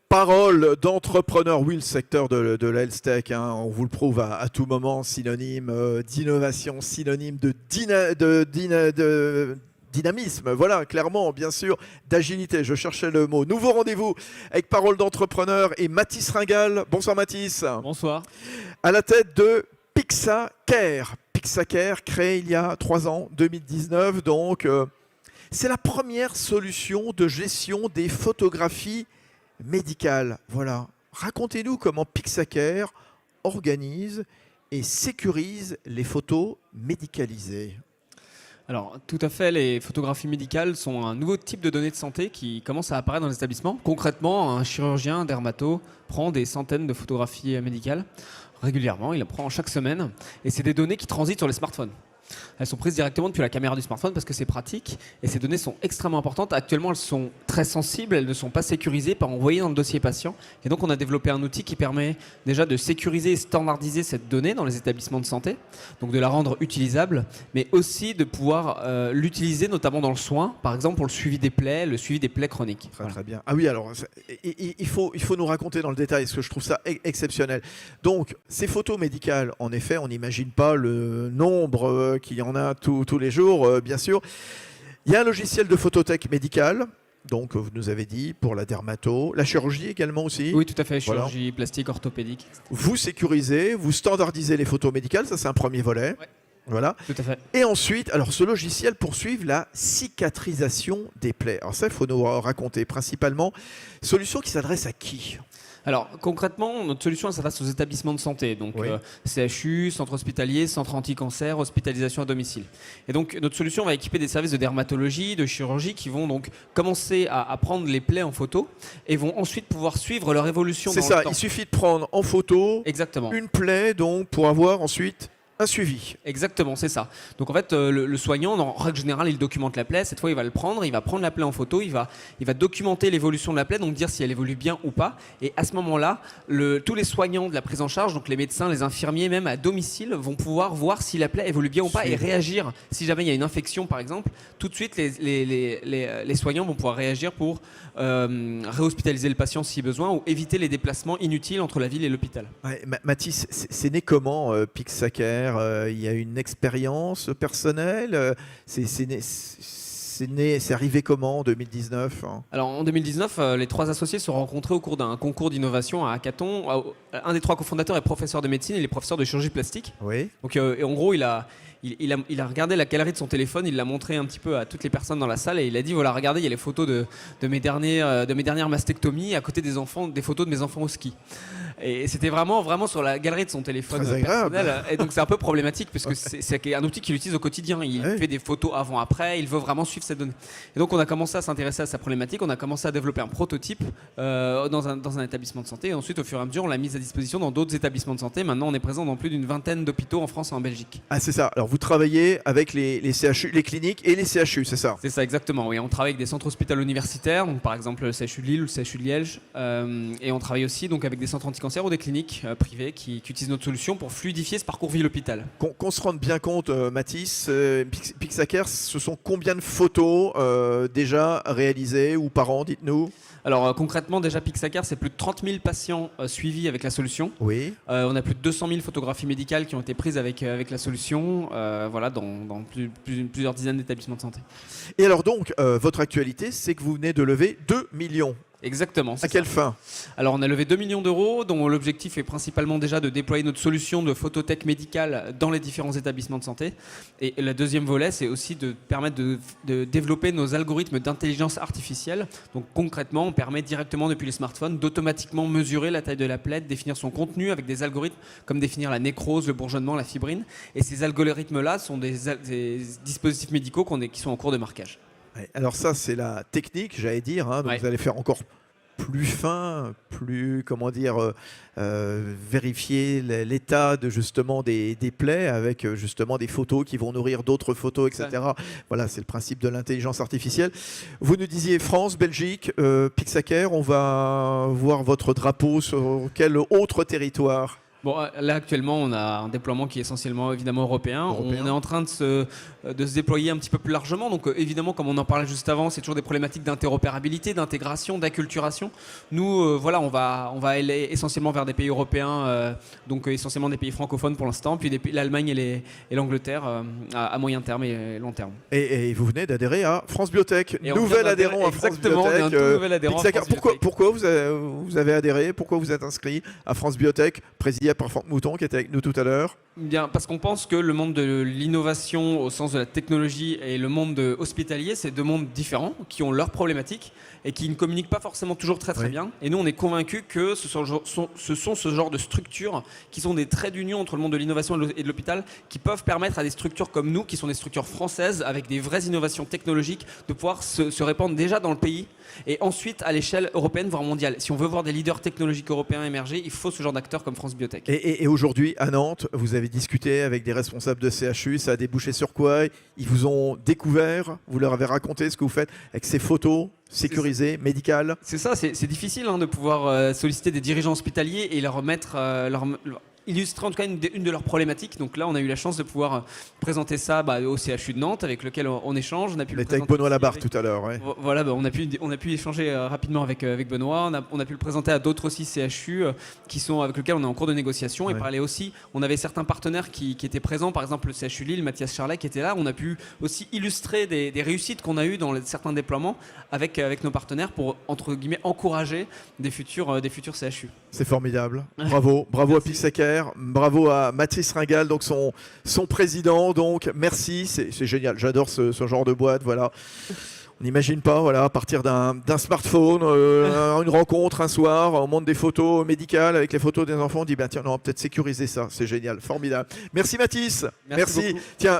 Parole d'entrepreneur, oui, le secteur de la health tech, hein, on vous le prouve à tout moment, synonyme d'innovation, synonyme de dynamisme, voilà, clairement, bien sûr, d'agilité, je cherchais le mot. Nouveau rendez-vous avec Parole d'entrepreneur et Mathis Ringal. Bonsoir Mathis. Bonsoir. À la tête de Pixacare. Pixacare, créé il y a 3 ans, 2019, donc c'est la première solution de gestion des photographies médicales. Voilà. Racontez-nous comment Pixacare organise et sécurise les photos médicalisées. Alors, tout à fait, les photographies médicales sont un nouveau type de données de santé qui commence à apparaître dans les établissements. Concrètement, un chirurgien, un dermato, prend des centaines de photographies médicales régulièrement, il en prend chaque semaine, et c'est des données qui transitent sur les smartphones. Elles sont prises directement depuis la caméra du smartphone parce que c'est pratique et ces données sont extrêmement importantes. Actuellement, elles sont très sensibles, elles ne sont pas sécurisées par envoyer dans le dossier patient. Et donc, on a développé un outil qui permet déjà de sécuriser et standardiser cette donnée dans les établissements de santé, donc de la rendre utilisable, mais aussi de pouvoir l'utiliser notamment dans le soin, par exemple pour le suivi des plaies chroniques. Très bien. Ah oui, alors il faut nous raconter dans le détail parce que je trouve ça exceptionnel. Donc, ces photos médicales, en effet, on n'imagine pas le nombre qu'il y en a tous les jours, bien sûr. Il y a un logiciel de photothèque médicale, donc vous nous avez dit, pour la dermato, la chirurgie également aussi. Oui, tout à fait, Voilà. chirurgie, plastique, orthopédique. Vous sécurisez, vous standardisez les photos médicales, ça c'est un premier volet. Ouais. Voilà. Tout à fait. Et ensuite, alors ce logiciel poursuit la cicatrisation des plaies. Alors ça, il faut nous raconter principalement. Solution qui s'adresse à qui ? Alors concrètement, notre solution elle s'adresse aux établissements de santé, donc Oui. CHU, centre hospitalier, centre anti-cancer, hospitalisation à domicile. Et donc notre solution va équiper des services de dermatologie, de chirurgie qui vont donc commencer à prendre les plaies en photo et vont ensuite pouvoir suivre leur évolution dans C'est ça, le temps. il suffit de prendre en photo Exactement. une plaie donc, pour avoir ensuite un suivi. Exactement, c'est ça. Donc en fait, le soignant, en règle générale, il documente la plaie. Cette fois, il va prendre la plaie en photo, il va documenter l'évolution de la plaie, donc dire si elle évolue bien ou pas. Et à ce moment-là, tous les soignants de la prise en charge, donc les médecins, les infirmiers, même à domicile, vont pouvoir voir si la plaie évolue bien ou pas et réagir. Si jamais il y a une infection, par exemple, tout de suite, les soignants vont pouvoir réagir pour réhospitaliser le patient si besoin ou éviter les déplacements inutiles entre la ville et l'hôpital. Ouais, Mathis, c'est né comment Pixacare ? Il y a une expérience personnelle, c'est arrivé comment en 2019 ? Alors en 2019, les 3 associés se sont rencontrés au cours d'un concours d'innovation à Hackathon. Un des 3 cofondateurs est professeur de médecine et il est professeur de chirurgie plastique. Oui. Donc et en gros, il a regardé la galerie de son téléphone, il l'a montré un petit peu à toutes les personnes dans la salle et il a dit voilà, regardez, il y a les photos de mes dernières mastectomies à côté des photos de mes enfants au ski. Et c'était vraiment sur la galerie de son téléphone personnel. Et donc c'est un peu problématique parce que c'est un outil qu'il utilise au quotidien. Il fait des photos avant-après, il veut vraiment suivre cette donnée. Et donc on a commencé à s'intéresser à sa problématique, on a commencé à développer un prototype dans un établissement de santé. Et ensuite, au fur et à mesure, on l'a mis à disposition dans d'autres établissements de santé. Maintenant, on est présent dans plus d'une vingtaine d'hôpitaux en France et en Belgique. Ah c'est ça, alors vous travaillez avec les CHU, les cliniques et les CHU, c'est ça ? C'est ça, exactement. Oui, on travaille avec des centres hospitalo universitaires, donc par exemple le CHU de Lille ou le CHU de Liège. Et on travaille aussi donc, avec des centres anti-cancer ou des cliniques privées qui utilisent notre solution pour fluidifier ce parcours ville-hôpital. Qu'on se rende bien compte, Mathis, Pixacare, ce sont combien de photos déjà réalisées ou par an, dites-nous ? Alors concrètement, déjà Pixacare, c'est plus de 30 000 patients suivis avec la solution. Oui. On a plus de 200 000 photographies médicales qui ont été prises avec la solution voilà, dans plusieurs dizaines d'établissements de santé. Et alors donc, votre actualité, c'est que vous venez de lever 2 millions. Exactement. À quelle fin ? Alors on a levé 2 millions d'euros dont l'objectif est principalement déjà de déployer notre solution de photothèque médicale dans les différents établissements de santé. Et le deuxième volet, c'est aussi de permettre de développer nos algorithmes d'intelligence artificielle. Donc concrètement, on permet directement depuis les smartphones d'automatiquement mesurer la taille de la plaie, de définir son contenu avec des algorithmes comme définir la nécrose, le bourgeonnement, la fibrine. Et ces algorithmes-là sont des dispositifs médicaux qui sont en cours de marquage. Alors ça, c'est la technique, j'allais dire. Hein, donc vous allez faire encore plus fin, plus, comment dire, vérifier l'état de justement des plaies avec justement des photos qui vont nourrir d'autres photos, etc. Voilà, c'est le principe de l'intelligence artificielle. Vous nous disiez France, Belgique, Pixacare, on va voir votre drapeau sur quel autre territoire ? Bon, là actuellement, on a un déploiement qui est essentiellement évidemment européen. On est en train de se déployer un petit peu plus largement. Donc évidemment, comme on en parlait juste avant, c'est toujours des problématiques d'interopérabilité, d'intégration, d'acculturation. Nous, voilà, on va aller essentiellement vers des pays européens, donc essentiellement des pays francophones pour l'instant, puis l'Allemagne et l'Angleterre à moyen terme et long terme. Et vous venez d'adhérer à France Biotech, Et nouvel adhérent à France exactement, on est un Biotech. tout nouvel adhérent à France Biotech. Pourquoi vous avez adhéré? Pourquoi vous êtes inscrit à France Biotech, présidé par Franck Mouton qui était avec nous tout à l'heure? Bien, parce qu'on pense que le monde de l'innovation au sens de la technologie et le monde hospitalier, c'est deux mondes différents qui ont leurs problématiques et qui ne communiquent pas forcément toujours très bien. Et nous, on est convaincus que ce sont ce genre de structures qui sont des traits d'union entre le monde de l'innovation et de l'hôpital qui peuvent permettre à des structures comme nous, qui sont des structures françaises avec des vraies innovations technologiques, de pouvoir se répandre déjà dans le pays et ensuite à l'échelle européenne, voire mondiale. Si on veut voir des leaders technologiques européens émerger, il faut ce genre d'acteurs comme France Biotech. Et aujourd'hui, à Nantes, vous avez discuté avec des responsables de CHU, ça a débouché sur quoi? Ils vous ont découvert, vous leur avez raconté ce que vous faites avec ces photos sécurisées, médicales? C'est ça, c'est difficile de pouvoir solliciter des dirigeants hospitaliers et leur mettre, illustrer en tout cas une de leurs problématiques. Donc là, on a eu la chance de pouvoir présenter ça au CHU de Nantes, avec lequel on échange. On a pu On était avec Benoît Labarre tout à l'heure. Ouais. Voilà, on a pu échanger rapidement avec Benoît. On a pu le présenter à d'autres aussi CHU avec lesquels on est en cours de négociation. Ouais. Et parler aussi, on avait certains partenaires qui étaient présents, par exemple le CHU Lille, Mathias Charlet qui était là. On a pu aussi illustrer des réussites qu'on a eues dans certains déploiements avec nos partenaires pour, entre guillemets, encourager des futurs CHU. C'est formidable. Bravo à Pixacare, bravo à Mathis Ringal, donc son président. Donc merci, c'est génial. J'adore ce genre de boîte. Voilà. On n'imagine pas, voilà, à partir d'un smartphone, une rencontre un soir, on monte des photos médicales avec les photos des enfants. On dit tiens, on va peut-être sécuriser ça. C'est génial, formidable. Merci Mathis. Merci beaucoup. Tiens.